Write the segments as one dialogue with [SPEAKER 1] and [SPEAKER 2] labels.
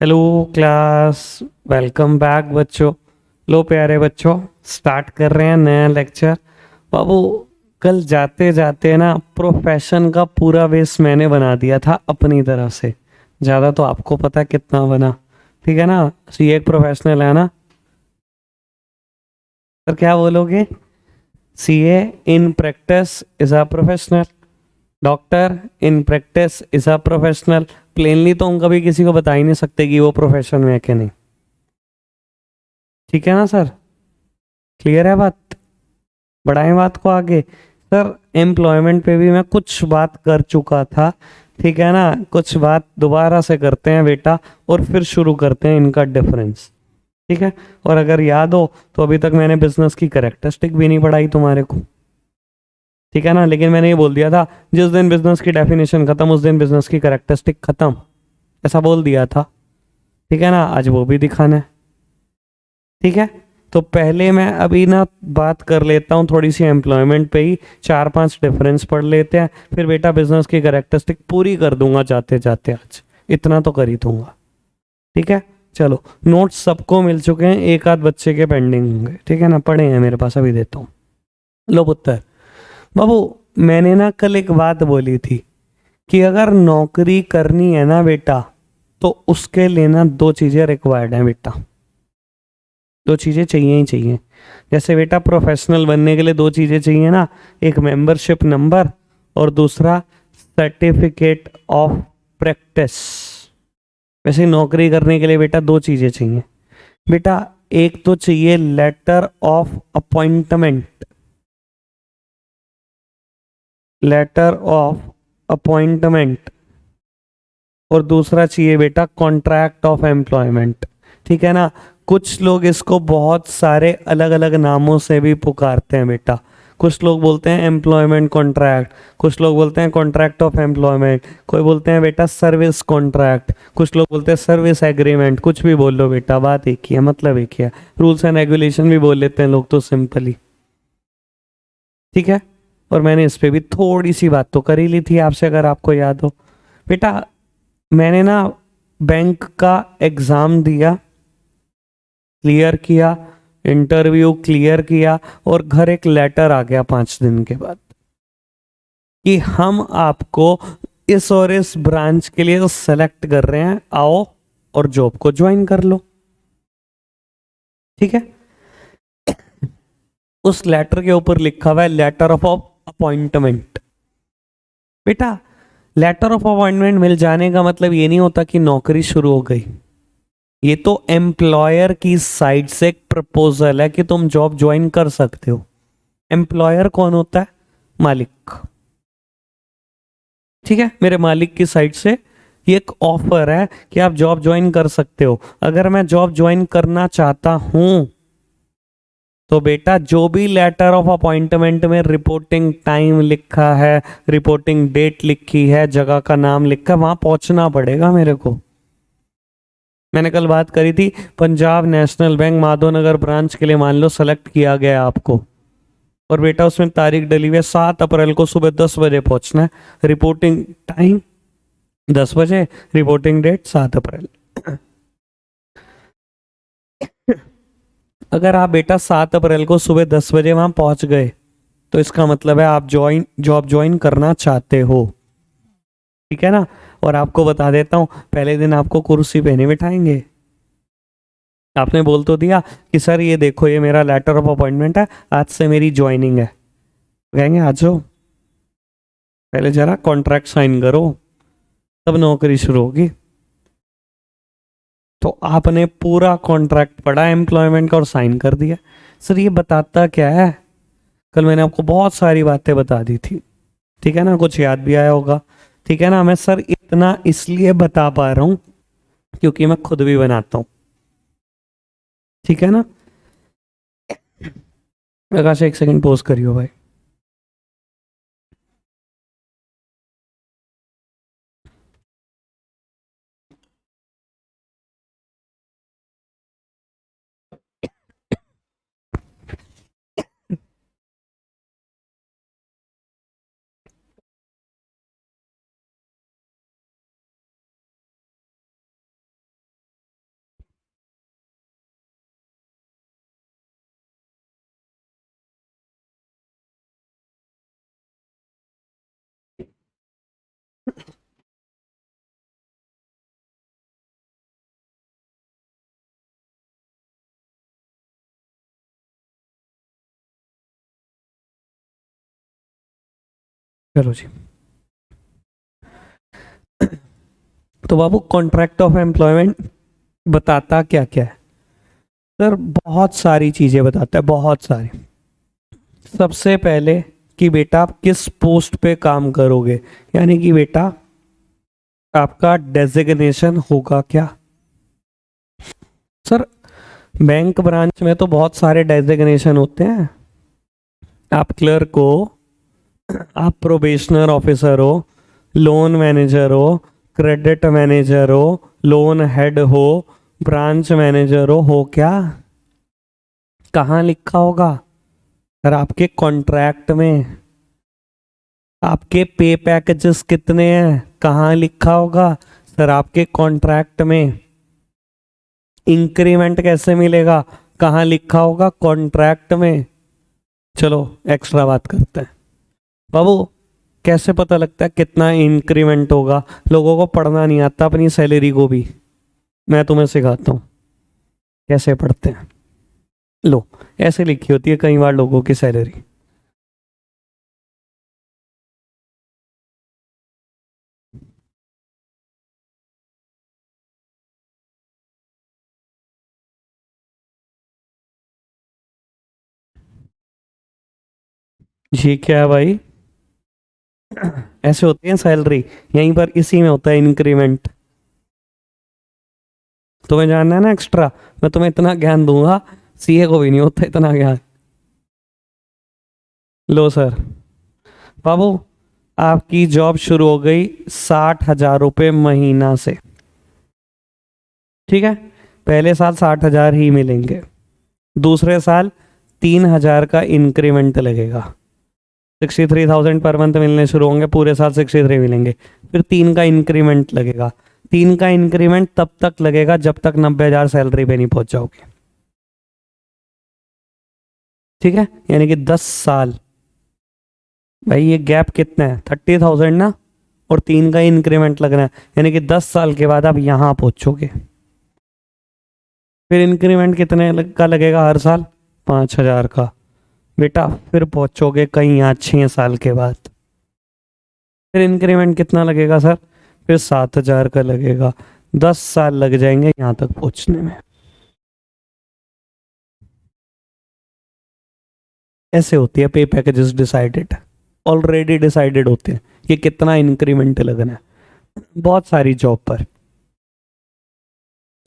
[SPEAKER 1] Hello class. Welcome back बच्चों। लो प्यारे बच्चों, स्टार्ट कर रहे हैं नया लेक्चर। बाबू, कल जाते जाते ना प्रोफेशन का पूरा बेस मैंने बना दिया था अपनी तरफ से। ज़्यादा तो आपको पता है कितना बना। ठीक है ना। सी एक प्रोफेशनल है ना। तो क्या बोलोगे? C A in practice is a professional. Doctor in practice is a professional. Plainly तो हम कभी किसी को बता ही नहीं सकते कि वो प्रोफेशन में है कि नहीं। ठीक है ना सर? क्लियर है बात? बढ़ाएं बात को आगे। सर, एम्प्लॉयमेंट पे भी मैं कुछ बात कर चुका था। ठीक है ना। कुछ बात दोबारा से करते हैं बेटा, और फिर शुरू करते हैं इनका डिफरेंस। ठीक है। और अगर याद हो तो अभी तक मैंने बिजनेस की करेक्टरिस्टिक भी नहीं पढ़ाई तुम्हारे को। ठीक है ना। लेकिन मैंने ये बोल दिया था, जिस दिन बिजनेस की डेफिनेशन खत्म उस दिन बिजनेस की करेक्टरिस्टिक खत्म। ऐसा बोल दिया था। ठीक है ना। आज वो भी दिखाना है। ठीक है। तो पहले मैं अभी ना बात कर लेता हूँ थोड़ी सी एम्प्लॉयमेंट पे ही। चार पांच डिफरेंस पढ़ लेते हैं, फिर बेटा बिजनेस की करेक्टरिस्टिक पूरी कर दूंगा जाते जाते। आज इतना तो कर ही दूंगा। ठीक है। चलो, नोट्स सबको मिल चुके हैं, एक आध बच्चे के पेंडिंग होंगे। ठीक है ना। पढ़े हैं मेरे पास, अभी देता हूँ। लो पुत्र बाबू, मैंने ना कल एक बात बोली थी कि अगर नौकरी करनी है ना बेटा, तो उसके लिए ना दो चीजें रिक्वायर्ड हैं बेटा। दो चीज़ें चाहिए ही चाहिए। जैसे बेटा प्रोफेशनल बनने के लिए दो चीज़ें चाहिए ना। एक मेंबरशिप नंबर, और दूसरा सर्टिफिकेट ऑफ प्रैक्टिस। वैसे नौकरी करने के लिए बेटा दो चीज़ें चाहिए बेटा। एक तो चाहिए letter of appointment. Letter of appointment. और दूसरा चाहिए बेटा कॉन्ट्रैक्ट ऑफ एम्प्लॉयमेंट। ठीक है ना। कुछ लोग इसको बहुत सारे अलग अलग नामों से भी पुकारते हैं बेटा। कुछ लोग बोलते हैं एम्प्लॉयमेंट कॉन्ट्रैक्ट, कुछ लोग बोलते हैं कॉन्ट्रैक्ट ऑफ एम्प्लॉयमेंट, कोई बोलते हैं बेटा सर्विस कॉन्ट्रैक्ट, कुछ लोग बोलते हैं सर्विस एग्रीमेंट। कुछ भी बोल लो बेटा, बात एक ही है, मतलब एक ही है। रूल्स एंड रेगुलेशन भी बोल लेते हैं लोग तो सिंपली। ठीक है। और मैंने इस पे भी थोड़ी सी बात तो कर ही ली थी आपसे, अगर आपको याद हो बेटा। मैंने ना बैंक का एग्ज़ाम दिया, क्लियर किया, इंटरव्यू क्लियर किया, और घर एक लेटर आ गया 5 दिन के बाद कि हम आपको इस और इस ब्रांच के लिए सेलेक्ट कर रहे हैं, आओ और जॉब को ज्वाइन कर लो। ठीक है। उस लेटर के ऊपर लिखा हुआ है लेटर ऑफ अपॉइंटमेंट। बेटा, लेटर ऑफ अपॉइंटमेंट मिल जाने का मतलब ये नहीं होता कि नौकरी शुरू हो गई। ये तो एम्प्लॉयर की साइड से एक प्रपोजल है कि तुम जॉब ज्वाइन कर सकते हो। एम्प्लॉयर कौन होता है? मालिक। ठीक है। मेरे मालिक की साइड से ये एक ऑफर है कि आप जॉब ज्वाइन कर सकते हो। अगर मैं जॉब ज्वाइन करना चाहता हूं तो बेटा जो भी लेटर ऑफ अपॉइंटमेंट में रिपोर्टिंग टाइम लिखा है, रिपोर्टिंग डेट लिखी है, जगह का नाम लिखा है, वहां पहुंचना पड़ेगा मेरे को। मैंने कल बात करी थी, Punjab national bank Madhonagar branch के लिए मान लो सेलेक्ट किया गया आपको, और बेटा उसमें तारीख डली हुई है 7 अप्रैल को सुबह 10 बजे पहुंचना है। रिपोर्टिंग टाइम 10 बजे, रिपोर्टिंग डेट 7 अप्रैल। अगर आप बेटा 7 अप्रैल को सुबह 10 बजे वहां पहुंच गए तो इसका मतलब है आप जॉब ज्वाइन करना चाहते हो। ठीक है ना। और आपको बता देता हूँ, पहले दिन आपको कुर्सी पे नहीं बिठाएंगे। आपने बोल तो दिया कि सर ये देखो, ये मेरा लेटर ऑफ अपॉइंटमेंट है, आज से मेरी ज्वाइनिंग है। कहेंगे आ जाओ, पहले जरा कॉन्ट्रैक्ट साइन करो, तब नौकरी शुरू होगी। तो आपने पूरा कॉन्ट्रैक्ट पढ़ा एम्प्लॉयमेंट का और साइन कर दिया। सर ये बताता क्या है? कल मैंने आपको बहुत सारी बातें बता दी थी। ठीक है ना। कुछ याद भी आया होगा। ठीक है ना। मैं सर इतना इसलिए बता पा रहा हूं क्योंकि मैं खुद भी बनाता हूं। ठीक है ना। आकाश, एक सेकंड पोज करियो भाई। चलो जी। तो बाबू कॉन्ट्रैक्ट ऑफ एम्प्लॉयमेंट बताता क्या क्या है? सर बहुत सारी चीजें बताता है, बहुत सारी। सबसे पहले कि बेटा आप किस पोस्ट पे काम करोगे, यानी कि बेटा आपका डेजिग्नेशन होगा क्या। सर बैंक ब्रांच में तो बहुत सारे डेजिग्नेशन होते हैं। आप क्लर्क हो, आप प्रोबेशनर ऑफिसर हो, लोन मैनेजर हो, क्रेडिट मैनेजर हो, लोन हेड हो, ब्रांच मैनेजर हो क्या? कहाँ लिखा होगा? सर आपके कॉन्ट्रैक्ट में। आपके पे पैकेजेस कितने हैं, कहाँ लिखा होगा? सर आपके कॉन्ट्रैक्ट में। इंक्रीमेंट कैसे मिलेगा, कहाँ लिखा होगा? कॉन्ट्रैक्ट में। चलो एक्स्ट्रा बात करते हैं बाबू। कैसे पता लगता है कितना इंक्रीमेंट होगा? लोगों को पढ़ना नहीं आता अपनी सैलरी को भी, मैं तुम्हें सिखाता हूँ कैसे पढ़ते हैं। लो ऐसे लिखी होती है कई बार लोगों की सैलरी। ये क्या है भाई? ऐसे होती है सैलरी, यहीं पर इसी में होता है इंक्रीमेंट। तुम्हें जानना है ना एक्स्ट्रा, मैं तुम्हें इतना ज्ञान दूंगा, सीए को भी नहीं होता इतना ज्ञान। लो सर बाबू, आपकी जॉब शुरू हो गई 60,000 रुपये महीना से, ठीक है। पहले साल 60,000 ही मिलेंगे, दूसरे साल 3,000 का इंक्रीमेंट लगेगा। 63,000 पर मंथ मिलने शुरू होंगे, पूरे साल 63 मिलेंगे। फिर 3 का इंक्रीमेंट लगेगा। 3 का इंक्रीमेंट तब तक लगेगा जब तक 90,000 सैलरी पे नहीं पहुंच जाओगे, ठीक है। यानी कि 10 साल। भाई ये गैप कितना है? 30,000 ना, और 3 का इंक्रीमेंट लगना है, यानी कि 10 साल के बाद आप यहां पहुंचोगे। फिर इंक्रीमेंट कितने का लगेगा हर साल? 5,000 का बेटा। फिर पहुंचोगे कहीं यहाँ 6 साल के बाद। फिर इंक्रीमेंट कितना लगेगा सर? फिर 7,000 का लगेगा। 10 साल लग जाएंगे यहाँ तक पहुंचने में। ऐसे होती है पे पैकेजेस डिसाइडेड, ऑलरेडी डिसाइडेड होते हैं कि कितना इंक्रीमेंट लगना है बहुत सारी जॉब पर।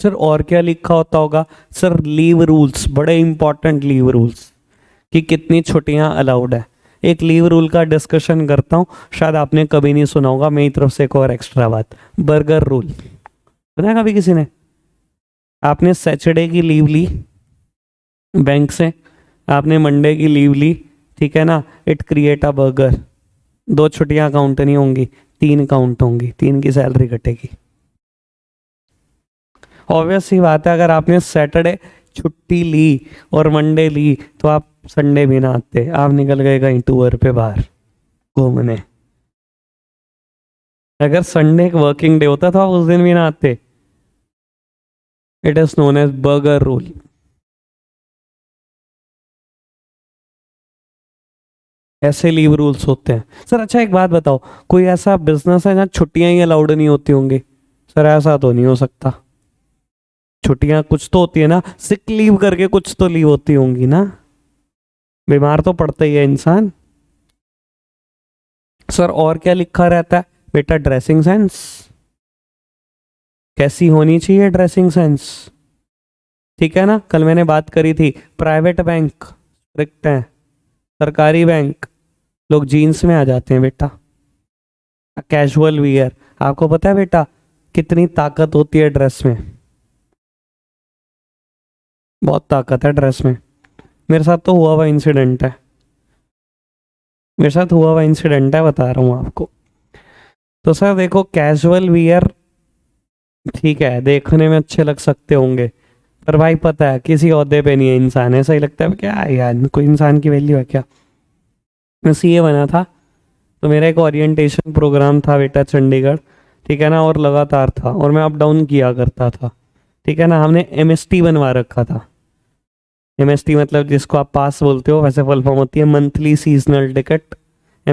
[SPEAKER 1] सर और क्या लिखा होता होगा? सर लीव रूल्स, बड़े इंपॉर्टेंट लीव रूल्स, कि कितनी छुट्टियां अलाउड है। एक लीव रूल का डिस्कशन करता हूँ, शायद आपने कभी नहीं सुना होगा, मेरी तरफ से एक और एक्स्ट्रा बात। बर्गर रूल सुना है कभी किसी ने? आपने सैटरडे की लीव ली बैंक से, आपने मंडे की लीव ली, ठीक है ना, इट क्रिएट अ बर्गर। 2 छुट्टियां काउंट नहीं होंगी, 3 काउंट होंगी, 3 की सैलरी कटेगी। ऑब्वियस सी बात है, अगर आपने सैटरडे छुट्टी ली और मंडे ली तो आप संडे भी ना आते, आप निकल गए कहीं टूर पे बाहर घूमने। अगर संडे एक वर्किंग डे होता तो आप उस दिन भी ना आते। It is known as burger rule. ऐसे लीव रूल्स होते हैं सर। अच्छा एक बात बताओ, कोई ऐसा बिजनेस है जहाँ छुट्टियां ही अलाउड नहीं होती होंगी? सर ऐसा तो नहीं हो सकता। छुट्टियां कुछ तो होती है ना, सिक लीव करके कुछ तो लीव होती होंगी ना, बीमार तो पड़ता ही है इंसान। सर और क्या लिखा रहता है बेटा? ड्रेसिंग सेंस, कैसी होनी चाहिए ड्रेसिंग सेंस, ठीक है ना। कल मैंने बात करी थी, प्राइवेट बैंक स्ट्रिक्ट हैं, सरकारी बैंक लोग जीन्स में आ जाते हैं बेटा। कैजुअल वियर, आपको पता है बेटा कितनी ताकत होती है ड्रेस में? बहुत ताकत है ड्रेस में। मेरे साथ तो हुआ हुआ इंसिडेंट है, मेरे साथ हुआ हुआ इंसिडेंट है, बता रहा हूँ आपको। तो सर देखो, कैजुअल वियर ठीक है, देखने में अच्छे लग सकते होंगे, पर भाई पता है किसी ओहदे पे नहीं है इंसान, ऐसा ही लगता है क्या यार, कोई इंसान की वैल्यू है क्या। मैं सीए बना था, तो मेरा एक ओरिएंटेशन प्रोग्राम था बेटा चंडीगढ़, ठीक है ना, और लगातार था, और मैं अप डाउन किया करता था, ठीक है ना। हमने एमएसटी बनवा रखा था। एमएसटी मतलब जिसको आप पास बोलते हो, वैसे फुल फॉर्म होती है मंथली सीजनल टिकट,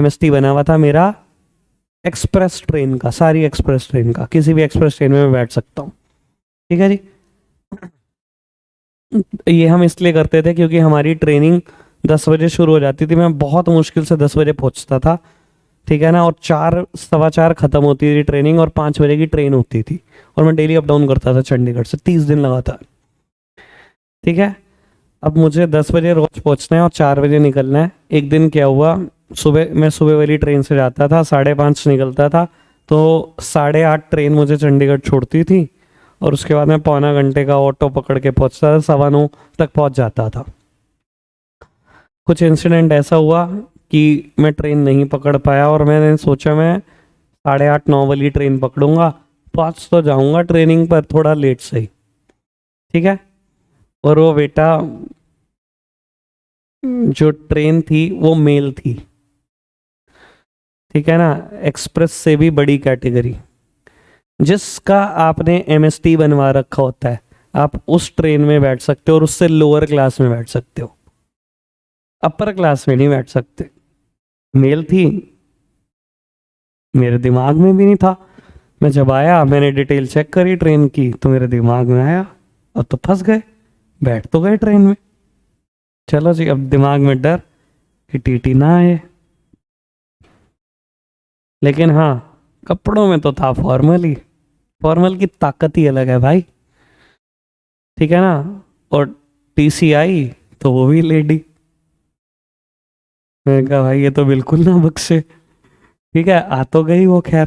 [SPEAKER 1] MST बना हुआ था मेरा एक्सप्रेस ट्रेन का, सारी एक्सप्रेस ट्रेन का, किसी भी एक्सप्रेस ट्रेन में मैं बैठ सकता हूँ। ठीक है जी। ये हम इसलिए करते थे क्योंकि हमारी ट्रेनिंग 10 बजे शुरू हो जाती थी, मैं बहुत मुश्किल से 10 बजे पहुंचता था। ठीक है ना, और 4 सवा 4 खत्म होती थी ट्रेनिंग, और 5 बजे की ट्रेन होती थी, और मैं डेली अप डाउन करता था चंडीगढ़ से 30 दिन लगातार। ठीक है, अब मुझे 10 बजे रोज पहुंचना है और 4 बजे निकलना है। एक दिन क्या हुआ, मैं सुबह वाली ट्रेन से जाता था, 5:30 निकलता था, तो 8:30 ट्रेन मुझे चंडीगढ़ छोड़ती थी, और उसके बाद मैं पौना घंटे का ऑटो पकड़ के पहुंचता था, 9:15 तक पहुंच जाता था। कुछ इंसिडेंट ऐसा हुआ कि मैं ट्रेन नहीं पकड़ पाया, और मैंने सोचा मैं 8:30-9 वाली ट्रेन पकड़ूंगा, पहुंच तो जाऊंगा ट्रेनिंग पर थोड़ा लेट से ही। ठीक है, और वो बेटा जो ट्रेन थी वो मेल थी। ठीक है ना, एक्सप्रेस से भी बड़ी कैटेगरी, जिसका आपने MST बनवा रखा होता है, आप उस ट्रेन में बैठ सकते हो, और उससे लोअर क्लास में बैठ सकते हो, अपर क्लास में नहीं बैठ सकते। मेल थी, मेरे दिमाग में भी नहीं था। मैं जब आया, मैंने डिटेल चेक करी ट्रेन की, तो मेरे दिमाग में आया, अब तो फंस गए, बैठ तो गए ट्रेन में। चलो जी, अब दिमाग में डर कि टीटी ना आए, लेकिन हाँ, कपड़ों में तो था फॉर्मल ही। फॉर्मल की ताकत ही अलग है भाई। ठीक है ना, और TC आई तो वो भी लेडी। मैंने कहा भाई ये तो बिल्कुल ना बख्शे। ठीक है, आ तो गई वो, खैर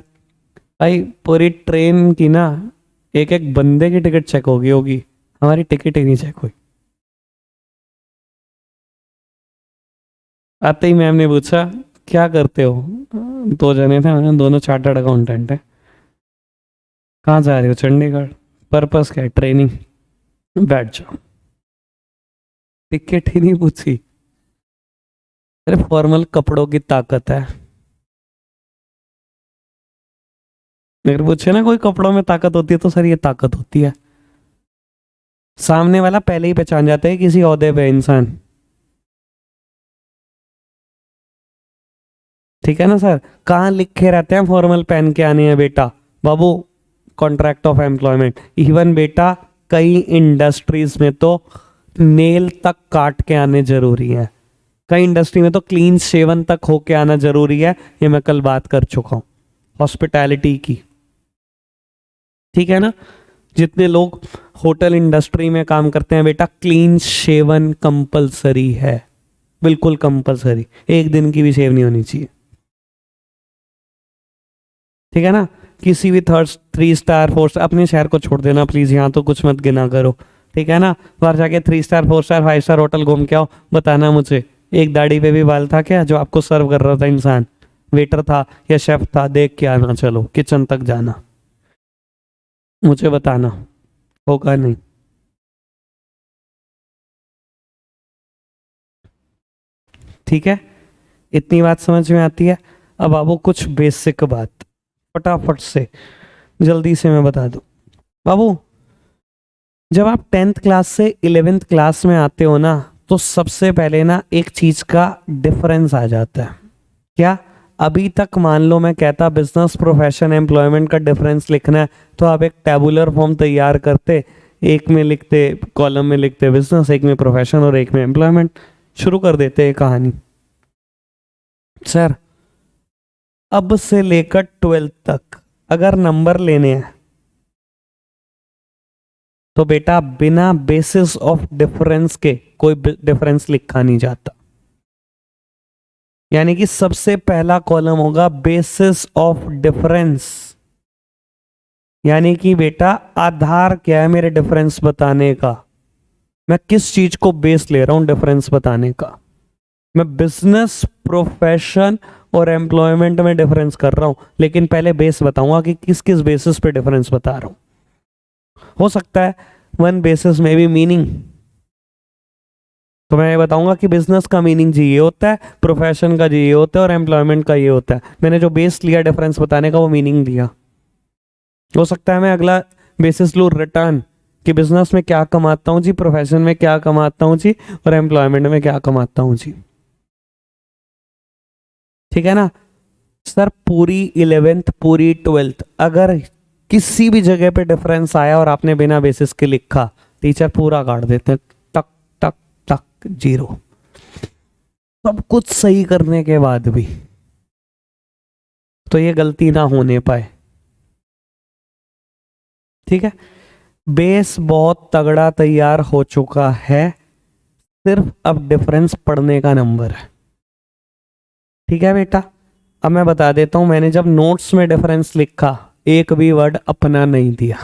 [SPEAKER 1] भाई पूरी ट्रेन की ना एक एक बंदे की टिकट चेक होगी होगी, हमारी टिकट ही नहीं चेक हुई। आते ही मैम ने पूछा क्या करते हो, 2 जने थे, मैंने दोनों चार्टर्ड अकाउंटेंट है। कहाँ जा रहे हो, चंडीगढ़। पर्पस क्या है, ट्रेनिंग। बैठ जाओ। टिकट ही नहीं पूछी। अरे फॉर्मल कपड़ों की ताकत है। मेरे पूछे ना कोई कपड़ों में ताकत होती है, तो सर ये ताकत होती है। सामने वाला पहले ही पहचान जाता है किसी ओहदे पे इंसान। ठीक है ना सर, कहाँ लिखे रहते हैं फॉर्मल पहन के आने हैं बेटा, बाबू कॉन्ट्रैक्ट ऑफ एम्प्लॉयमेंट। इवन बेटा कई इंडस्ट्रीज में तो नेल तक काट के आने जरूरी है, कई इंडस्ट्री में तो क्लीन शेवन तक होके आना जरूरी है। ये मैं कल बात कर चुका हूँ हॉस्पिटैलिटी की। ठीक है ना, जितने लोग होटल इंडस्ट्री में काम करते हैं बेटा, क्लीन शेवन कंपलसरी है, बिल्कुल कंपलसरी, एक दिन की भी शेव नहीं होनी चाहिए। ठीक है ना, किसी भी 3 स्टार 4 स्टार, अपने शहर को छोड़ देना प्लीज, यहाँ तो कुछ मत गिना करो। ठीक है ना, बाहर जाके 3 स्टार 4 स्टार 5 स्टार होटल घूम के आओ, बताना मुझे एक दाढ़ी पे भी बाल था क्या जो आपको सर्व कर रहा था इंसान, वेटर था या शेफ था, देख के आना, चलो किचन तक जाना, मुझे बताना, होगा नहीं। ठीक है, इतनी बात समझ में आती है। अब बाबू कुछ बेसिक बात फटाफट से जल्दी से मैं बता दूं। बाबू जब आप 10th क्लास से 11th क्लास में आते हो ना, तो सबसे पहले ना एक चीज का डिफरेंस आ जाता है। क्या, अभी तक मान लो मैं कहता बिजनेस प्रोफेशन एम्प्लॉयमेंट का डिफरेंस लिखना है, तो आप एक टेबुलर फॉर्म तैयार करते, एक में लिखते, कॉलम में लिखते बिजनेस, एक में प्रोफेशन और एक में एम्प्लॉयमेंट, शुरू कर देते ये कहानी। सर अब से लेकर 12th तक अगर नंबर लेने हैं, तो बेटा बिना बेसिस ऑफ डिफरेंस के कोई डिफरेंस लिखा नहीं जाता। यानी कि सबसे पहला कॉलम होगा बेसिस ऑफ डिफरेंस, यानी कि बेटा आधार क्या है मेरे डिफरेंस बताने का, मैं किस चीज को बेस ले रहा हूं डिफरेंस बताने का। मैं बिजनेस प्रोफेशन और एम्प्लॉयमेंट में डिफरेंस कर रहा हूं, लेकिन पहले बेस बताऊंगा कि किस किस बेसिस पे डिफरेंस बता रहा हूं। हो सकता है वन बेसिस में भी मीनिंग, तो मैं ये बताऊंगा कि बिजनेस का मीनिंग जी ये होता है, प्रोफेशन का जी ये होता है, और एम्प्लॉयमेंट का ये होता है। मैंने जो बेस लिया डिफरेंस बताने का, वो मीनिंग दिया। हो सकता है मैं अगला बेसिस लूँ रिटर्न, कि बिजनेस में क्या कमाता हूँ जी, प्रोफेशन में क्या कमाता हूँ जी, और एम्प्लॉयमेंट में क्या कमाता हूँ जी। ठीक है ना सर, पूरी 11th पूरी 12th अगर किसी भी जगह पे डिफरेंस आया और आपने बिना बेसिस के लिखा, टीचर पूरा काट देते हैं, टक टक टक, जीरो। सब कुछ सही करने के बाद भी तो ये गलती ना होने पाए। ठीक है, बेस बहुत तगड़ा तैयार हो चुका है, सिर्फ अब डिफरेंस पढ़ने का नंबर है। ठीक है बेटा, अब मैं बता देता हूं, मैंने जब नोट्स में डिफरेंस लिखा एक भी वर्ड अपना नहीं दिया,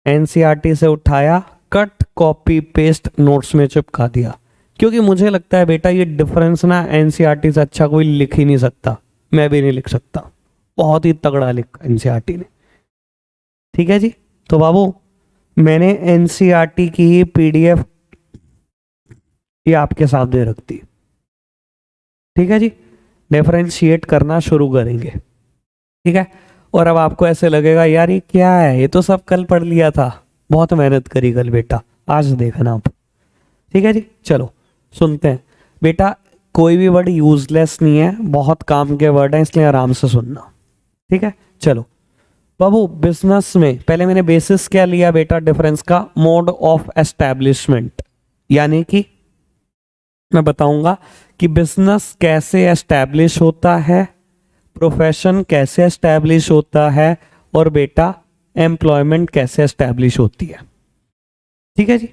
[SPEAKER 1] एनसीईआरटी से उठाया, कट कॉपी पेस्ट नोट्स में चिपका दिया, क्योंकि मुझे लगता है बेटा ये डिफरेंस ना एनसीईआरटी से अच्छा कोई लिख ही नहीं सकता, मैं भी नहीं लिख सकता, बहुत ही तगड़ा लिखा एनसीईआरटी ने। ठीक है जी, तो बाबू मैंने एनसीईआरटी की ही पीडीएफ ये आपके सामने रख दी। ठीक है जी, डिफरेंशिएट करना शुरू करेंगे। ठीक है, और अब आपको ऐसे लगेगा यार ये क्या है, ये तो सब कल पढ़ लिया था, बहुत मेहनत करी कल बेटा, आज देखना आप। ठीक है जी, चलो सुनते हैं बेटा, कोई भी वर्ड यूजलेस नहीं है, बहुत काम के वर्ड हैं, इसलिए आराम से सुनना। ठीक है, चलो बाबू, बिजनेस में पहले मैंने बेसिस क्या लिया बेटा, डिफरेंस का, मोड ऑफ एस्टैब्लिशमेंट, यानी कि मैं बताऊंगा कि बिजनेस कैसे एस्टैब्लिश होता है, प्रोफेशन कैसे एस्टैब्लिश होता है, और बेटा एम्प्लॉयमेंट कैसे एस्टैब्लिश होती है। ठीक है जी,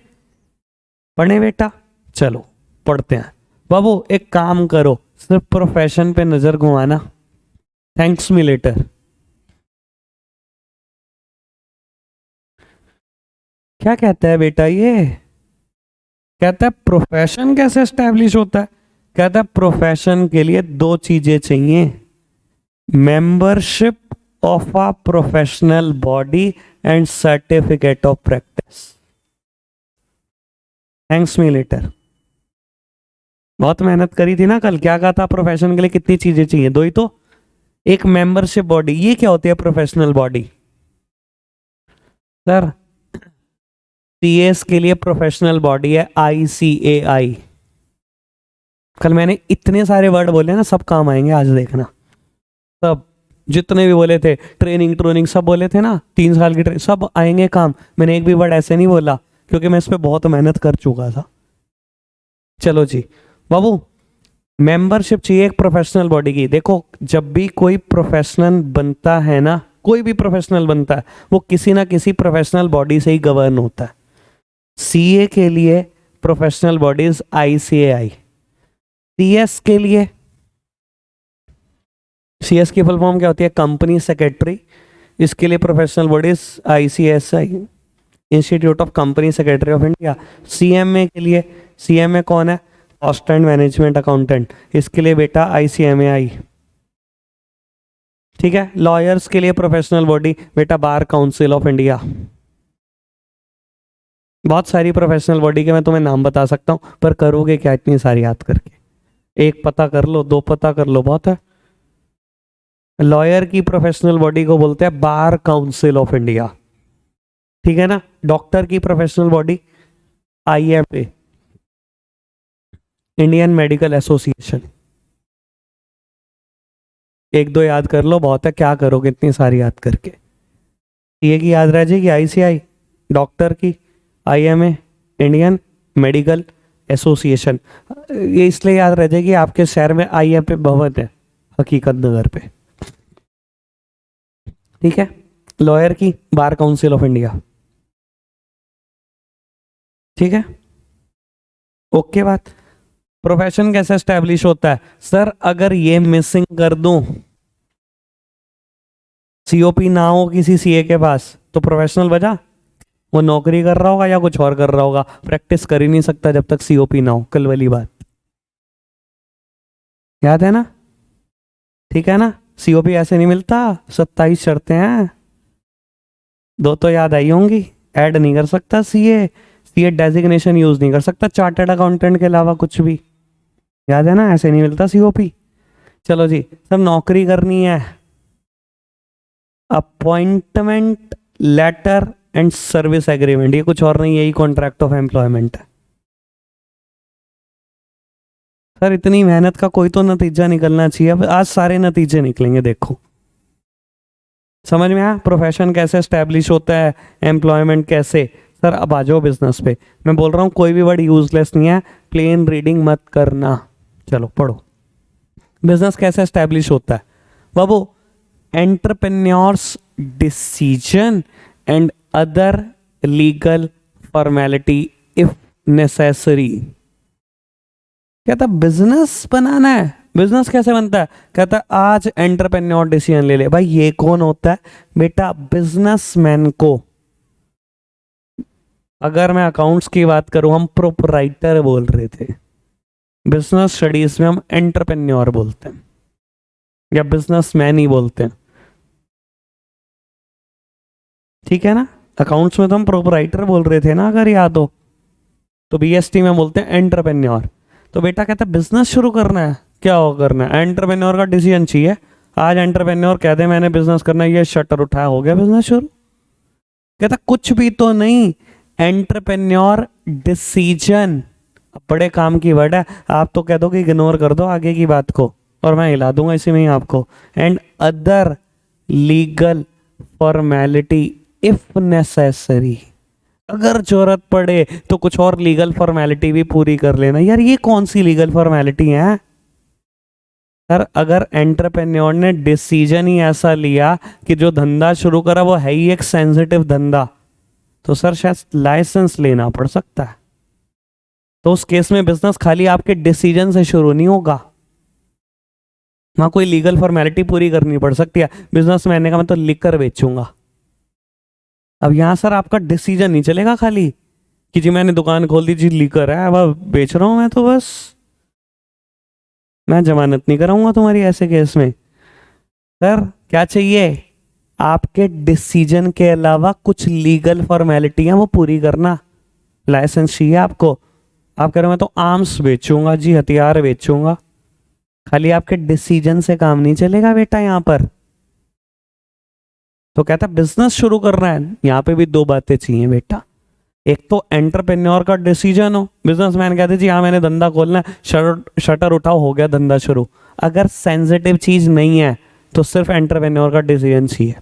[SPEAKER 1] पढ़े बेटा, चलो पढ़ते हैं। बाबू एक काम करो, सिर्फ प्रोफेशन पे नजर घुमाना, थैंक्स मी लेटर। क्या कहता है बेटा ये, कहता है प्रोफेशन कैसे एस्टैब्लिश होता है, कहता है प्रोफेशन के लिए दो चीजें चाहिए, membership of a professional body and certificate of practice. Thanks me later, बहुत मेहनत करी थी ना कल, क्या कहा था प्रोफेशन के लिए कितनी चीजें चाहिए, दो ही तो, एक मेंबरशिप बॉडी, ये क्या होती है प्रोफेशनल बॉडी सर, सीएस के लिए प्रोफेशनल बॉडी है आईसीएआई। कल मैंने इतने सारे वर्ड बोले ना, सब काम आएंगे आज देखना, सब जितने भी बोले थे, ट्रेनिंग ट्रेनिंग सब बोले थे ना, 3 साल की ट्रेनिंग, सब आएंगे काम, मैंने एक भी वर्ड ऐसे नहीं बोला, क्योंकि मैं इस पर बहुत मेहनत कर चुका था। चलो जी बाबू, मेंबरशिप चाहिए एक प्रोफेशनल बॉडी की। देखो जब भी कोई प्रोफेशनल बनता है ना, कोई भी प्रोफेशनल बनता है, वो किसी ना किसी प्रोफेशनल बॉडी से ही गवर्न होता है। सीए के लिए प्रोफेशनल बॉडीज आईसीएआई, सीएस के लिए, सीएस की फुल फॉर्म क्या होती है, कंपनी सेक्रेटरी, इसके लिए professional bodies ICSI, institute of company secretary of India. CMA के लिए, सीएमए कौन है, कॉस्ट एंड मैनेजमेंट अकाउंटेंट, इसके लिए बेटा आईसीएमएआई। ठीक है, लॉयर्स के लिए प्रोफेशनल बॉडी बेटा बार काउंसिल ऑफ इंडिया। बहुत सारी प्रोफेशनल बॉडी के मैं तुम्हें नाम बता सकता हूं, पर करोगे क्या इतनी सारी याद करके, एक पता कर लो, दो पता कर लो, बहुत है। लॉयर की प्रोफेशनल बॉडी को बोलते हैं बार काउंसिल ऑफ इंडिया। ठीक है ना, डॉक्टर की professional body IMA, Indian medical association. एक दो याद कर लो, बहुत है, क्या करोगे इतनी सारी याद करके, ये की याद रह जाएगी, आईसीआई, डॉक्टर की आईएमए, इंडियन मेडिकल एसोसिएशन, ये इसलिए याद रह जाएगी आपके शहर में आईएमए भवन है हकीकत नगर पे। ठीक है, लॉयर की बार काउंसिल ऑफ इंडिया। ठीक है, ओके बात। प्रोफेशन कैसे एस्टेब्लिश होता है सर, अगर ये मिसिंग कर दूं, सीओपी ना हो किसी सीए के पास, तो प्रोफेशनल बजा, वो नौकरी कर रहा होगा या कुछ और कर रहा होगा, प्रैक्टिस कर ही नहीं सकता जब तक सीओपी ना हो, कल वाली बात याद है ना। ठीक है ना, सीओपी ऐसे नहीं मिलता, 27 शर्तें हैं, दो तो याद आई होंगी, ऐड नहीं कर सकता सीए, सीए डेजिग्नेशन यूज नहीं कर सकता चार्टर्ड अकाउंटेंट के अलावा कुछ भी, याद है ना, ऐसे नहीं मिलता सीओपी। चलो जी सर, नौकरी करनी है, appointment letter and service agreement, ये कुछ और नहीं, यही कॉन्ट्रैक्ट ऑफ एम्प्लॉयमेंट है। सर इतनी मेहनत का कोई तो नतीजा निकलना चाहिए। अब आज सारे नतीजे निकलेंगे, देखो। समझ में आया प्रोफेशन कैसे एस्टेब्लिश होता है, एम्प्लॉयमेंट कैसे। सर अब आ जाओ बिजनेस पे। मैं बोल रहा हूँ कोई भी वर्ड यूजलेस नहीं है, प्लेन रीडिंग मत करना। चलो पढ़ो, बिजनेस कैसे एस्टेब्लिश होता है बाबू। Entrepreneurs decision and other legal formality if necessary. कहता बिजनेस बनाना है। बिजनेस कैसे बनता है? कहता आज एंटरप्रेन्योर डिसीजन ले ले। भाई ये कौन होता है बेटा? बिजनेसमैन को। अगर मैं अकाउंट्स की बात करूं, हम प्रोपराइटर बोल रहे थे। बिजनेस स्टडीज में हम एंटरप्रेन्योर बोलते हैं या बिजनेसमैन ही बोलते हैं, ठीक है ना। अकाउंट्स में तो हम प्रोपराइटर बोल रहे थे ना, अगर याद हो तो। बीएसटी में बोलते हैं एंटरप्रेन्योर। तो बेटा कहता है बिजनेस शुरू करना है, क्या हो करना है? एंटरप्रेन्योर का डिसीजन चाहिए। आज एंटरप्रेन्योर कहते हैं मैंने बिजनेस करना है, ये शटर उठाया, हो गया बिजनेस शुरू। कहता कुछ भी तो नहीं, एंटरप्रेन्योर डिसीजन। बड़े काम की वर्ड है, आप तो कह दो कि इग्नोर कर दो आगे की बात को और मैं हिला दूंगा इसी में ही आपको। And other legal formality if necessary. अगर जरूरत पड़े तो कुछ और लीगल फॉर्मेलिटी भी पूरी कर लेना। यार ये कौन सी लीगल फॉर्मेलिटी है? सर अगर एंटरप्रेन्योर ने डिसीजन ही ऐसा लिया कि जो धंधा शुरू करा वो है ही एक सेंसिटिव धंधा, तो सर शायद लाइसेंस लेना पड़ सकता है। तो उस केस में बिजनेस खाली आपके डिसीजन से शुरू नहीं होगा, वहां कोई लीगल फॉर्मेलिटी पूरी करनी पड़ सकती है। बिजनेस मैंने कहा मैं तो लिकर बेचूंगा। अब यहां सर आपका डिसीजन नहीं चलेगा खाली कि जी मैंने दुकान खोल दी, जी लिकर है वह बेच रहा हूं मैं, तो बस मैं जमानत नहीं कराऊंगा तुम्हारी ऐसे केस में। सर क्या चाहिए? आपके डिसीजन के अलावा कुछ लीगल फॉर्मेलिटियां वो पूरी करना। लाइसेंस चाहिए आपको। आप कह रहे हो मैं तो आर्म्स बेचूंगा, जी हथियार बेचूंगा। खाली आपके डिसीजन से काम नहीं चलेगा बेटा यहां पर। तो कहता बिजनेस शुरू करना है, यहां पे भी दो बातें चाहिए बेटा। एक तो एंटरप्रेन्योर का डिसीजन हो, बिजनेसमैन कहते जी हाँ मैंने धंधा खोलना है, शटर उठाओ, हो गया धंधा शुरू। अगर सेंसिटिव चीज नहीं है तो सिर्फ एंटरप्रेन्योर का डिसीजन चाहिए।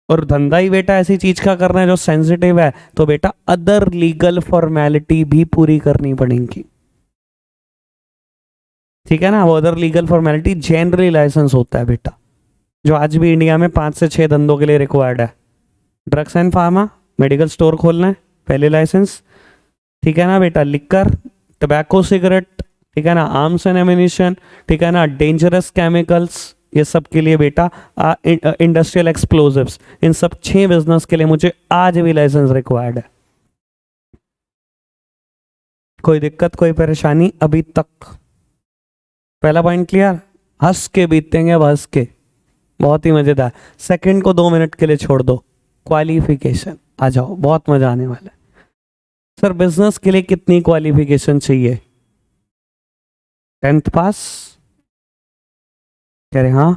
[SPEAKER 1] और धंधा ही बेटा ऐसी चीज का करना है जो सेंसिटिव है, तो बेटा अदर लीगल फॉर्मेलिटी भी पूरी करनी पड़ेगी, ठीक है ना। वो other legal formality generally licence होता है बेटा, जो आज भी इंडिया में 5 से 6 धंधों के लिए रिक्वायर्ड है। Drugs and pharma, medical store खोलना है, पहले लाइसेंस, ठीक है ना बेटा। लिकर, टबैको, सिगरेट, ठीक है ना। आर्म्स एंड एमिनिशन, ठीक है ना। डेंजरस केमिकल्स, ये सब के लिए बेटा। इंडस्ट्रियल एक्सप्लोजिव्स, इन सब 6 बिजनेस के लिए मुझे आज भी लाइसेंस रिक्वायर्ड है। कोई दिक्कत, कोई परेशानी अभी तक? पहला पॉइंट क्लियर? हंस के बीतेंगे, अब हंस के, बहुत ही मजेदार। सेकंड को 2 मिनट के लिए छोड़ दो। क्वालिफिकेशन, आ जाओ, बहुत मजा आने वाला है। सर बिजनेस के लिए कितनी क्वालिफिकेशन चाहिए? 10th पास कह रहे? हाँ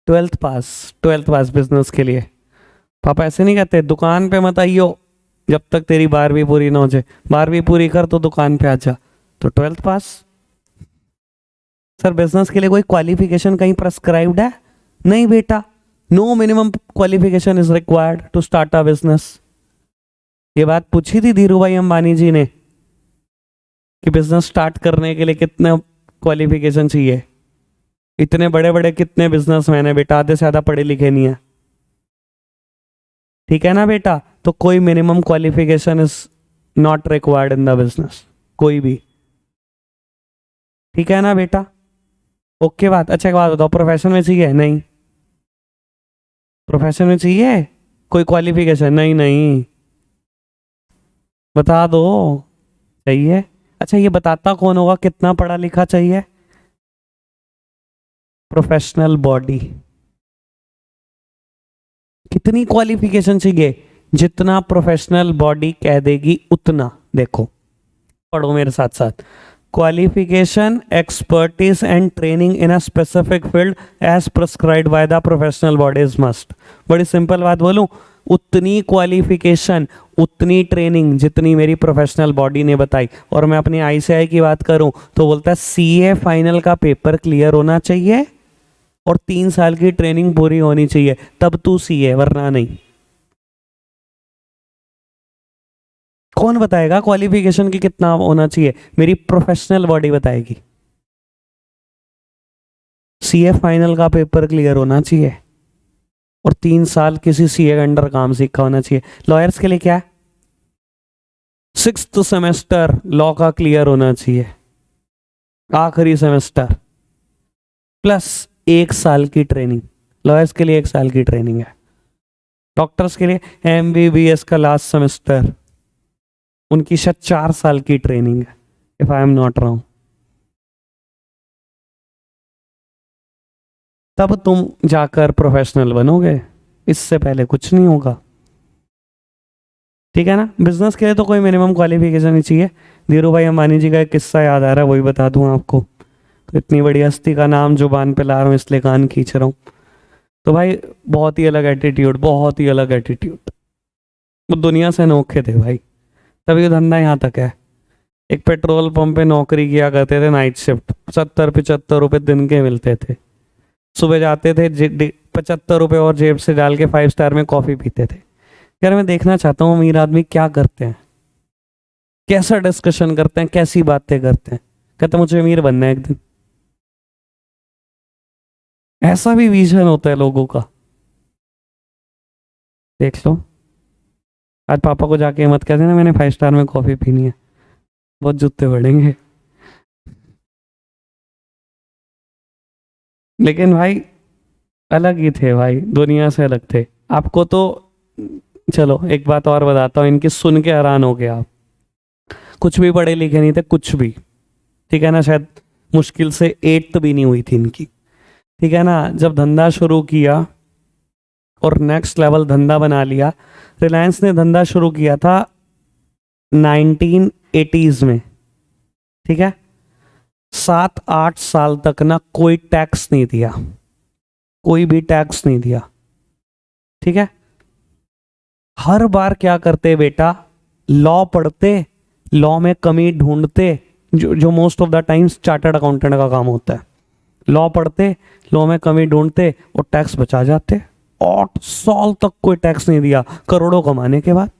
[SPEAKER 1] 12th पास। 12th पास बिजनेस के लिए। पापा ऐसे नहीं कहते दुकान पे मत आइयो जब तक तेरी 12वीं पूरी ना हो जाए, 12वीं पूरी कर तो दुकान पे आ जा। तो 12th पास। सर बिजनेस के लिए कोई क्वालिफिकेशन कहीं प्रेस्क्राइब्ड है? नहीं बेटा, no minimum qualification is required to start a business. ये बात पूछी थी धीरू भाई अंबानी जी ने कि बिजनेस स्टार्ट करने के लिए कितना क्वालिफिकेशन चाहिए। इतने बड़े बड़े कितने बिजनेसमैन है बेटा, आधे से ज्यादा पढ़े लिखे नहीं है, ठीक है ना बेटा। तो कोई minimum qualification is not required in the business, कोई भी, ठीक है ना बेटा। ओके बात। अच्छा एक बात बताओ, प्रोफेशन में चाहिए? नहीं। प्रोफेशन में चाहिए कोई क्वालिफिकेशन? नहीं नहीं, बता दो। चाहिए। अच्छा ये बताता कौन होगा कितना पढ़ा लिखा चाहिए? Professional body. कितनी क्वालिफिकेशन चाहिए? जितना प्रोफेशनल बॉडी कह देगी उतना। देखो पढ़ो मेरे साथ साथ। Qualification, expertise and training in a specific field as prescribed by the professional bodies must. बड़ी सिंपल बात बोलूं, उतनी क्वालिफिकेशन, उतनी ट्रेनिंग जितनी मेरी प्रोफेशनल बॉडी ने बताई। और मैं अपनी आईसीआई की बात करूं तो बोलता है सीए फाइनल का पेपर क्लियर होना चाहिए और 3 साल की ट्रेनिंग पूरी होनी चाहिए, तब तू सीए, वरना नहीं। कौन बताएगा क्वालिफिकेशन की कितना होना चाहिए? मेरी प्रोफेशनल बॉडी बताएगी। सीए फाइनल का पेपर क्लियर होना चाहिए और 3 साल किसी सीए के अंडर काम सीखा होना चाहिए। लॉयर्स के लिए क्या है? 6th सेमेस्टर लॉ का क्लियर होना चाहिए, आखिरी सेमेस्टर, प्लस 1 साल की ट्रेनिंग। लॉयर्स के लिए 1 साल की ट्रेनिंग है। डॉक्टर्स के लिए एमबीबीएस का लास्ट सेमेस्टर, उनकी शायद 4 साल की ट्रेनिंग है, if I am not wrong. तब तुम जाकर प्रोफेशनल बनोगे, इससे पहले कुछ नहीं होगा। ठीक है ना? बिजनेस के लिए तो कोई मिनिमम क्वालिफिकेशन नहीं चाहिए। धीरू भाई अंबानी जी का एक किस्सा याद आ रहा है, वही बता दूं आपको। तो इतनी बड़ी हस्ती का नाम जुबान पे ला रहा हूँ इसलिए कान खींच रहा हूँ। तो भाई बहुत ही अलग एटीट्यूड, बहुत ही अलग एटीट्यूड। वो दुनिया से अनोखे थे भाई, तभी धंधा यहाँ तक है। एक पेट्रोल पंप पे नौकरी किया करते थे, नाइट शिफ्ट, 70-75 रुपये दिन के मिलते थे। सुबह जाते थे, 75 रुपये और जेब से डाल के 5 स्टार में कॉफ़ी पीते थे। यार मैं देखना चाहता हूँ अमीर आदमी क्या करते हैं, कैसा डिस्कशन करते हैं, कैसी बातें करते हैं। कहते मुझे अमीर बनना है एक दिन। ऐसा भी विजन होता है लोगों का, देख लो। आज पापा को जाके मत कह देना मैंने 5 स्टार में कॉफ़ी पीनी है, बहुत जूते पड़ेंगे। लेकिन भाई अलग ही थे भाई, दुनिया से अलग थे। आपको तो चलो एक बात और बताता हूँ, इनकी सुन के हैरान हो गया आप। कुछ भी पढ़े लिखे नहीं थे, कुछ भी। ठीक है ना? शायद मुश्किल से 8th भी नहीं हुई थी इनकी। ठीक है ना? जब धंधा शुरू किया और नेक्स्ट लेवल धंधा बना लिया। रिलायंस ने धंधा शुरू किया था 1980s में। ठीक है? 7-8 साल तक ना कोई टैक्स नहीं दिया, कोई भी टैक्स नहीं दिया। ठीक है? हर बार क्या करते बेटा, लॉ पढ़ते, लॉ में कमी ढूंढते, जो most of the times chartered accountant का काम होता है। लॉ पढ़ते, लॉ में कमी ढूंढते और टैक्स बचा जाते। 8 साल तक कोई टैक्स नहीं दिया, करोड़ों कमाने के बाद।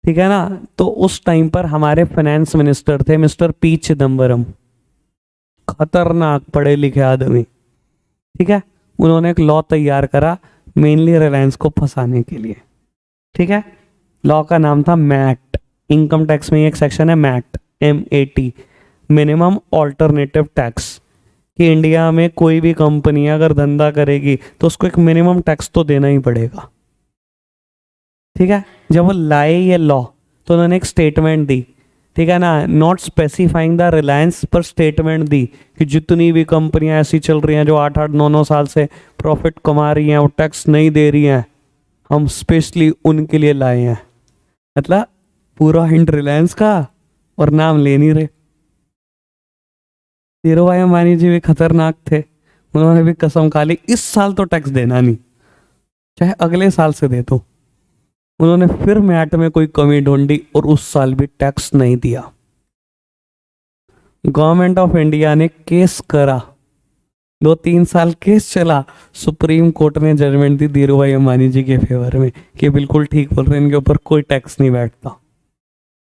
[SPEAKER 1] ठीक है ना? तो उस टाइम पर हमारे फाइनेंस मिनिस्टर थे मिस्टर पी चिदम्बरम, खतरनाक पढ़े लिखे आदमी। ठीक है? उन्होंने एक लॉ तैयार करा मेनली रिलायंस को फंसाने के लिए। ठीक है? लॉ का नाम था मैट। इनकम टैक्स में एक सेक्शन है MAT, MAT, minimum alternative tax, कि इंडिया में कोई भी कंपनी अगर धंधा करेगी तो उसको एक मिनिमम टैक्स तो देना ही पड़ेगा। ठीक है? जब वो लाए ये लॉ तो उन्होंने एक स्टेटमेंट दी। ठीक है ना? नॉट स्पेसिफाइंग द रिलायंस, पर स्टेटमेंट दी कि जितनी भी कंपनियां ऐसी चल रही हैं जो 8-8, 9-9 साल से प्रॉफिट कमा रही हैं और टैक्स नहीं दे रही हैं, हम स्पेशली उनके लिए लाए हैं। मतलब पूरा हिंट रिलायंस का, और नाम ले नहीं रहे। धीरू भाई अंबानी जी भी खतरनाक थे, उन्होंने भी कसम खा ली इस साल तो टैक्स देना नहीं, चाहे अगले साल से दे दो। उन्होंने फिर मैट में कोई कमी ढूंढी और उस साल भी टैक्स नहीं दिया। गवर्नमेंट ऑफ इंडिया ने केस करा, 2-3 साल केस चला। सुप्रीम कोर्ट ने जजमेंट दी धीरू भाई अंबानी जी के फेवर में कि बिल्कुल ठीक बोल रहे हैं, इनके ऊपर कोई टैक्स नहीं बैठता।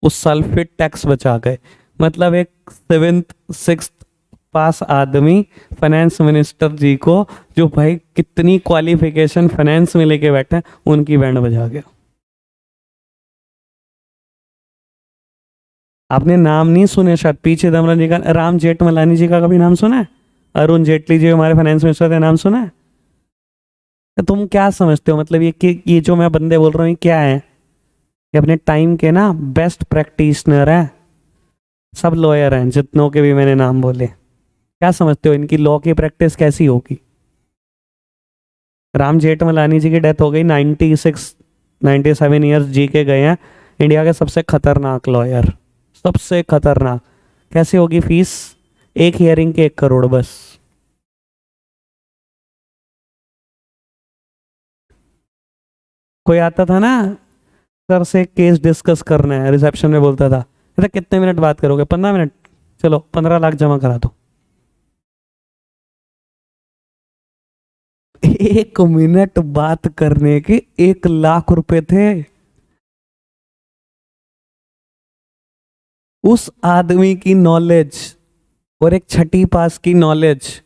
[SPEAKER 1] उस साल फिर टैक्स बचा गए। मतलब एक 7th 6th पास आदमी फाइनेंस मिनिस्टर जी को, जो भाई कितनी क्वालिफिकेशन फाइनेंस में लेके बैठे हैं, उनकी बैंड बजा गया। आपने नाम नहीं सुने शायद पी चिदम्बरम जी का, राम जेठमलानी जी का कभी नाम सुना है? अरुण जेटली जी हमारे फाइनेंस मिनिस्टर थे, नाम सुना है? तो तुम क्या समझते हो मतलब ये जो मैं बंदे बोल रहा हूँ ये क्या है? ये अपने टाइम के ना बेस्ट प्रैक्टिशनर हैं, सब लॉयर हैं जितनों के भी मैंने नाम बोले। क्या समझते हो इनकी लॉ की प्रैक्टिस कैसी होगी? राम जेठमलानी जी की डेथ हो गई, 96-97 ईयर्स जी के गए हैं, इंडिया के सबसे खतरनाक लॉयर, सबसे खतरनाक। कैसे होगी फीस? एक हियरिंग के 1 करोड़ बस। कोई आता था ना, सर से केस डिस्कस करना है, रिसेप्शन में बोलता था, कहता कितने मिनट बात करोगे? 15 मिनट। चलो 15 लाख जमा करा दो। 1 मिनट बात करने के 1 लाख रुपए थे। उस आदमी की नॉलेज और एक छठी पास की नॉलेज,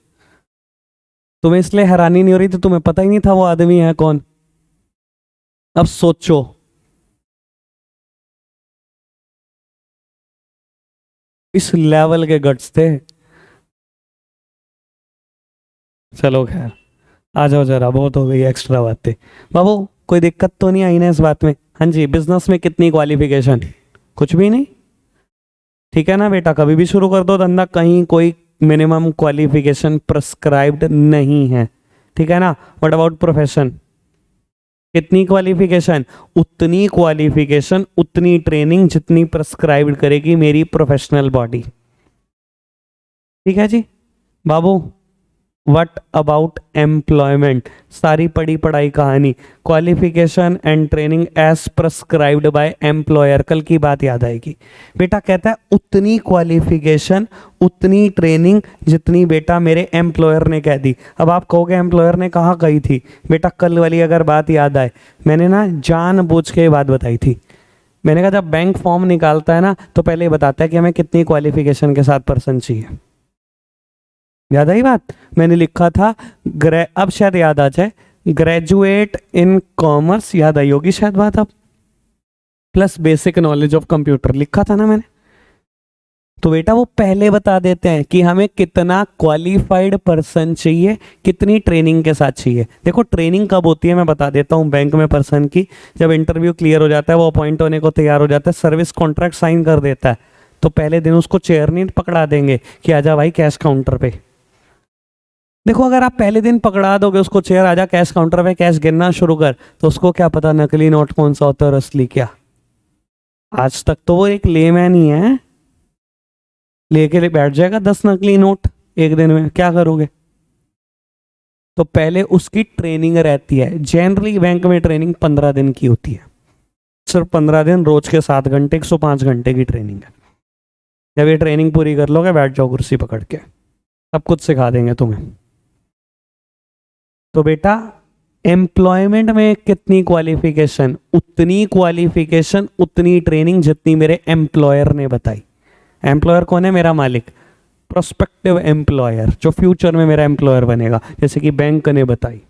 [SPEAKER 1] तुम्हें इसलिए हैरानी नहीं हो रही थी? तुम्हें पता ही नहीं था वो आदमी है कौन? अब सोचो, इस लेवल के गट्स थे। चलो खैर, आ जाओ जरा, बहुत हो गई एक्स्ट्रा बातें। बाबू कोई दिक्कत तो नहीं आई ना इस बात में? हाँ जी, बिजनेस में कितनी क्वालिफिकेशन? कुछ भी नहीं। ठीक है ना बेटा, कभी भी शुरू कर दो धंधा, कहीं कोई मिनिमम क्वालिफिकेशन प्रिस्क्राइब्ड नहीं है। ठीक है ना? What about profession? कितनी क्वालिफिकेशन? उतनी क्वालिफिकेशन, उतनी ट्रेनिंग जितनी प्रिस्क्राइब्ड करेगी मेरी प्रोफेशनल बॉडी। ठीक है जी बाबू। What about employment? सारी पढ़ी पढ़ाई कहानी, qualification and training as prescribed by employer. कल की बात याद आएगी बेटा। कहता है उतनी क्वालिफिकेशन, उतनी ट्रेनिंग जितनी बेटा मेरे एम्प्लॉयर ने कह दी। अब आप कहोगे एम्प्लॉयर ने कहाँ कही थी? बेटा कल वाली अगर बात याद आए, मैंने ना जानबूझ के बात बताई थी। मैंने कहा जब बैंक फॉर्म निकालता है ना, तो पहले ही बताता है कि हमें कितनी क्वालिफिकेशन के साथ पर्सन चाहिए। याद आई बात? मैंने लिखा था अब शायद याद आ जाए, ग्रेजुएट इन कॉमर्स, याद आई होगी शायद बात अब, plus basic knowledge of computer, लिखा था ना मैंने। तो बेटा वो पहले बता देते हैं कि हमें कितना क्वालिफाइड पर्सन चाहिए, कितनी ट्रेनिंग के साथ चाहिए। देखो ट्रेनिंग कब होती है मैं बता देता हूँ बैंक में पर्सन की, जब इंटरव्यू क्लियर हो जाता है, वो अपॉइंट होने को तैयार हो जाता है, सर्विस कॉन्ट्रैक्ट साइन कर देता है, तो पहले दिन उसको चेयर नहीं पकड़ा देंगे कि आजा भाई कैश काउंटर पे। देखो अगर आप पहले दिन पकड़ा दोगे उसको, चेयर आजा कैश काउंटर पे कैश गिनना शुरू कर, तो उसको क्या पता नकली नोट कौन सा होता है और असली क्या। आज तक तो वो एक लेमैन ही है, लेके ले बैठ जाएगा 10 नकली नोट एक दिन में, क्या करोगे? तो पहले उसकी ट्रेनिंग रहती है। जनरली बैंक में ट्रेनिंग 15 दिन की होती है, सिर्फ 15 दिन, रोज के 7 घंटे, 105 घंटे की ट्रेनिंग है। जब ये ट्रेनिंग पूरी कर लोगे बैठ जाओ कुर्सी पकड़ के, सब कुछ सिखा देंगे तुम्हें। तो बेटा एम्प्लॉयमेंट में कितनी क्वालिफिकेशन? उतनी क्वालिफिकेशन, उतनी ट्रेनिंग जितनी मेरे एम्प्लॉयर ने बताई। एम्प्लॉयर कौन है? मेरा मालिक, प्रोस्पेक्टिव एम्प्लॉयर, जो फ्यूचर में मेरा एम्प्लॉयर बनेगा, जैसे कि बैंक ने बताई।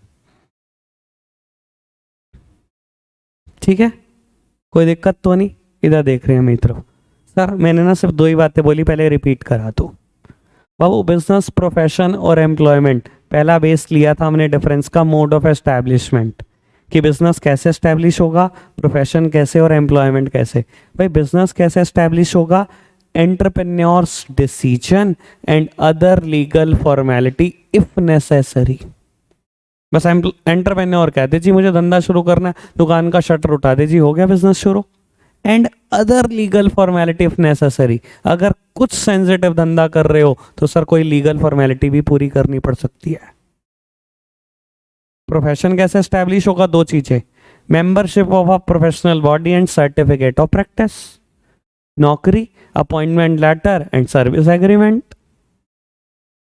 [SPEAKER 1] ठीक है, कोई दिक्कत तो नहीं? इधर देख रहे हैं मित्रों। सर मैंने ना सिर्फ 2 ही बातें बोली, पहले रिपीट करा दो। बाबू बिजनेस, प्रोफेशन और एम्प्लॉयमेंट, पहला बेस लिया था हमने डिफरेंस का, मोड ऑफ एस्टैब्लिशमेंट, कि बिजनेस कैसे एस्टैब्लिश होगा, प्रोफेशन कैसे और एम्प्लॉयमेंट कैसे। भाई बिजनेस कैसे एस्टैब्लिश होगा? Entrepreneurs decision and other legal formality if necessary. बस एंटरप्रेन्योर कहते जी मुझे धंधा शुरू करना है, दुकान का शटर उठा दे जी, हो गया बिजनेस शुरू। And other legal formality if necessary, अगर कुछ सेंसिटिव धंधा कर रहे हो तो सर कोई लीगल फॉर्मेलिटी भी पूरी करनी पड़ सकती है। प्रोफेशन कैसे एस्टैब्लिश होगा? 2 चीजें, membership of a professional body and certificate of practice. नौकरी, appointment letter and service agreement.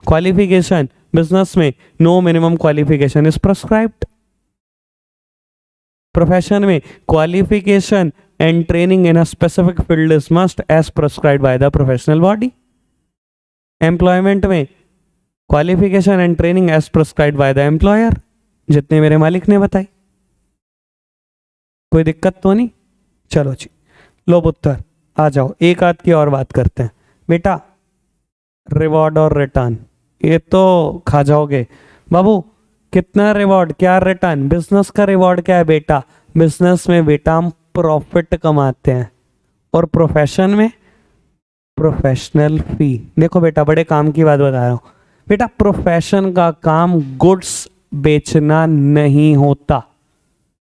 [SPEAKER 1] Qualification, business में no minimum qualification is prescribed. Profession में qualification and training in a specific field is must as prescribed by the professional body. Employment में qualification and training as prescribed by the employer, जितने मेरे मालिक ने बताई। कोई दिक्कत तो नहीं? चलो जी, लो पुत्र आ जाओ, एक आध की और बात करते हैं। बेटा रिवॉर्ड और रिटर्न, ये तो खा जाओगे बाबू। कितना रिवॉर्ड, क्या रिटर्न? बिजनेस का रिवॉर्ड क्या है बेटा? बिजनेस में बेटा हम प्रॉफिट कमाते हैं, और प्रोफेशन में प्रोफेशनल फी। देखो बेटा बड़े काम की बात बता रहा हूं बेटा, प्रोफेशन का काम गुड्स बेचना नहीं होता।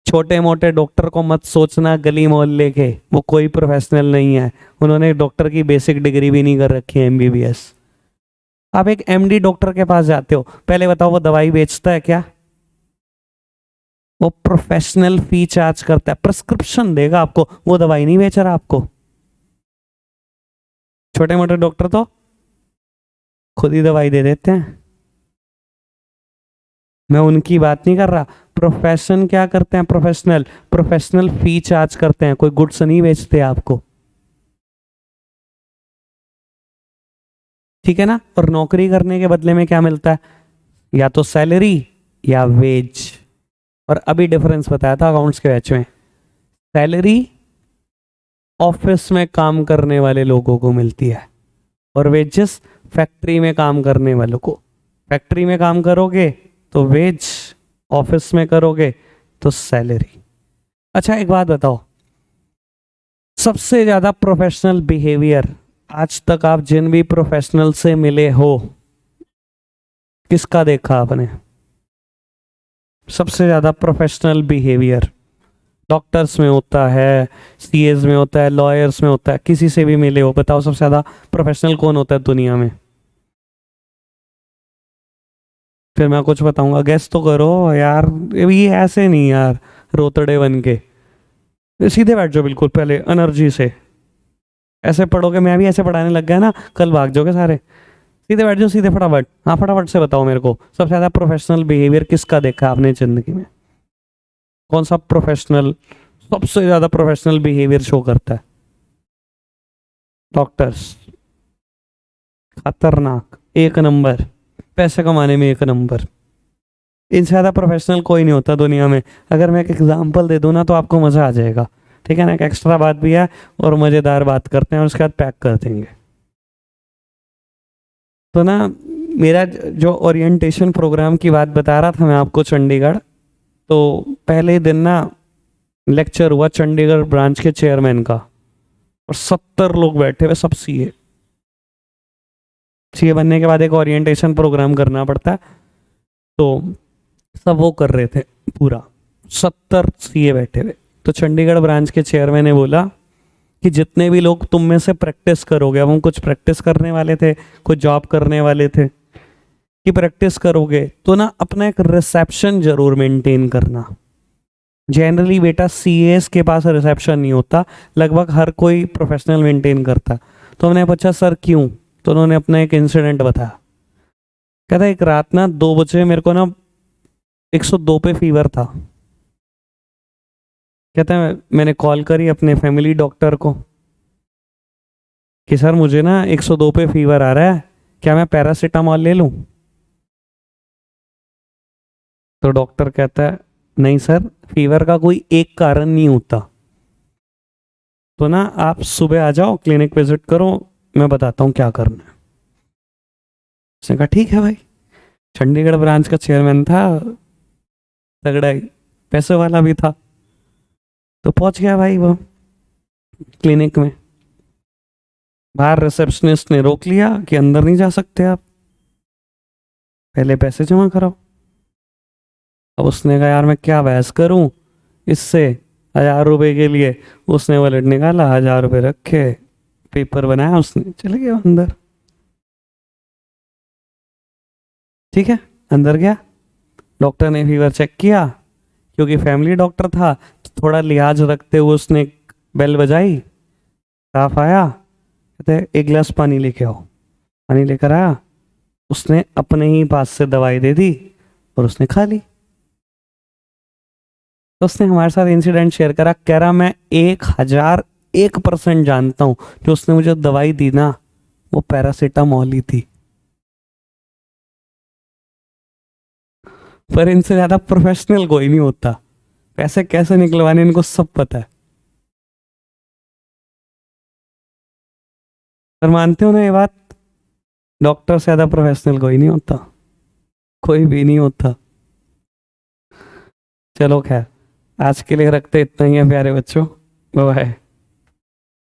[SPEAKER 1] छोटे मोटे डॉक्टर को मत सोचना गली मोहल्ले के, वो कोई प्रोफेशनल नहीं है, उन्होंने डॉक्टर की बेसिक डिग्री भी नहीं कर रखी है, एमबीबीएस। आप एक एमडी डॉक्टर के पास जाते हो, पहले बताओ वो दवाई बेचता है क्या? वो प्रोफेशनल फी चार्ज करता है, प्रिस्क्रिप्शन देगा आपको, वो दवाई नहीं बेच रहा आपको। छोटे मोटे डॉक्टर तो खुद ही दवाई दे देते हैं, मैं उनकी बात नहीं कर रहा। प्रोफेशन क्या करते हैं, प्रोफेशनल प्रोफेशनल फी चार्ज करते हैं, कोई गुड्स नहीं बेचते आपको, ठीक है ना। और नौकरी करने के बदले में क्या मिलता है, या तो सैलरी या वेज। और अभी डिफरेंस बताया था अकाउंट्स के बैच में, सैलरी ऑफिस में काम करने वाले लोगों को मिलती है और वेजेस फैक्ट्री में काम करने वालों को। फैक्ट्री में काम करोगे तो वेज, ऑफिस में करोगे तो सैलरी। अच्छा एक बात बताओ, सबसे ज्यादा प्रोफेशनल बिहेवियर आज तक आप जिन भी प्रोफेशनल से मिले हो, किसका देखा आपने? सबसे ज्यादा प्रोफेशनल बिहेवियर डॉक्टर्स में होता है, सीएस में होता है, लॉयर्स में होता है, किसी से भी मिले हो, बताओ सबसे ज्यादा प्रोफेशनल कौन होता है दुनिया में? फिर मैं कुछ बताऊंगा, गेस तो करो यार, ये ऐसे नहीं यार रोतड़े बन के, सीधे बैठ जाओ बिल्कुल, पहले एनर्जी से। ऐसे पढ़ोगे, मैं भी ऐसे पढ़ाने लग गया ना, कल भाग जाओगे सारे। सीधे बैठ जाओ, सीधे फटाफट, हाँ फटाफट से बताओ मेरे को, सबसे ज्यादा प्रोफेशनल बिहेवियर किसका देखा आपने जिंदगी में? कौन सा प्रोफेशनल सबसे ज्यादा प्रोफेशनल बिहेवियर शो करता है? डॉक्टर्स, खतरनाक, एक नंबर, पैसे कमाने में एक नंबर, इनसे ज़्यादा प्रोफेशनल कोई नहीं होता दुनिया में। अगर मैं एक एग्जांपल दे दूँ ना तो आपको मज़ा आ जाएगा, ठीक है ना। एक एक्स्ट्रा बात भी है और मज़ेदार बात करते हैं और उसके बाद पैक कर देंगे। तो ना मेरा जो ओरिएंटेशन प्रोग्राम की बात बता रहा था मैं आपको चंडीगढ़, तो पहले दिन ना लेक्चर हुआ चंडीगढ़ ब्रांच के चेयरमैन का, और 70 लोग बैठे हुए, सब सीए। सीए बनने के बाद एक ओरिएंटेशन प्रोग्राम करना पड़ता है, तो सब वो कर रहे थे, पूरा 70 सीए बैठे हुए। तो चंडीगढ़ ब्रांच के चेयरमैन ने बोला कि जितने भी लोग तुम में से प्रैक्टिस करोगे, अब हम कुछ प्रैक्टिस करने वाले थे, कुछ जॉब करने वाले थे, कि प्रैक्टिस करोगे तो ना अपना एक रिसेप्शन जरूर मेंटेन करना। जनरली बेटा सीएस के पास रिसेप्शन नहीं होता, लगभग हर कोई प्रोफेशनल मेंटेन करता। तो हमने पूछा सर क्यों, तो उन्होंने अपना एक इंसिडेंट बताया। कहता एक रात ना 2 बजे मेरे को ना 102 पे फीवर था। कहता है मैंने कॉल करी अपने फैमिली डॉक्टर को कि सर मुझे ना 102 पे फीवर आ रहा है, क्या मैं पैरासीटामोल ले लूं? तो डॉक्टर कहता है नहीं सर, फीवर का कोई एक कारण नहीं होता, तो ना आप सुबह आ जाओ, क्लिनिक विजिट करो, मैं बताता हूँ क्या करना है। उसने कहा ठीक है भाई। चंडीगढ़ ब्रांच का चेयरमैन था, तगड़ा ही, पैसे वाला भी था, तो पहुंच गया भाई वो क्लिनिक में। बाहर रिसेप्शनिस्ट ने रोक लिया कि अंदर नहीं जा सकते आप, पहले पैसे जमा कराओ। अब उसने कहा यार मैं क्या बहस करूं इससे, 1000 रुपए के लिए। उसने वॉलेट निकाला, 1000 रुपए रखे, पेपर बनाया, उसने चले गया अंदर। ठीक है, अंदर गया, डॉक्टर ने फीवर चेक किया, क्योंकि फैमिली डॉक्टर था तो थोड़ा लिहाज रखते हुए उसने बेल बजाई, स्टाफ आया, कहते एक गिलास पानी लेके आओ। पानी लेकर आया, उसने अपने ही पास से दवाई दे दी और उसने खा ली। तो उसने हमारे साथ इंसिडेंट शेयर करा, कह रहा मैं 1001% जानता हूं जो उसने मुझे दवाई दी ना, वो पैरासीटामोल ही थी। पर इनसे ज्यादा प्रोफेशनल कोई नहीं होता, पैसे कैसे निकलवाने इनको सब पता है। पर मानते हो ना ये बात, डॉक्टर से ज्यादा प्रोफेशनल कोई नहीं होता, कोई भी नहीं होता। चलो खैर, आज के लिए रखते इतना ही है प्यारे बच्चों, बाय बाय।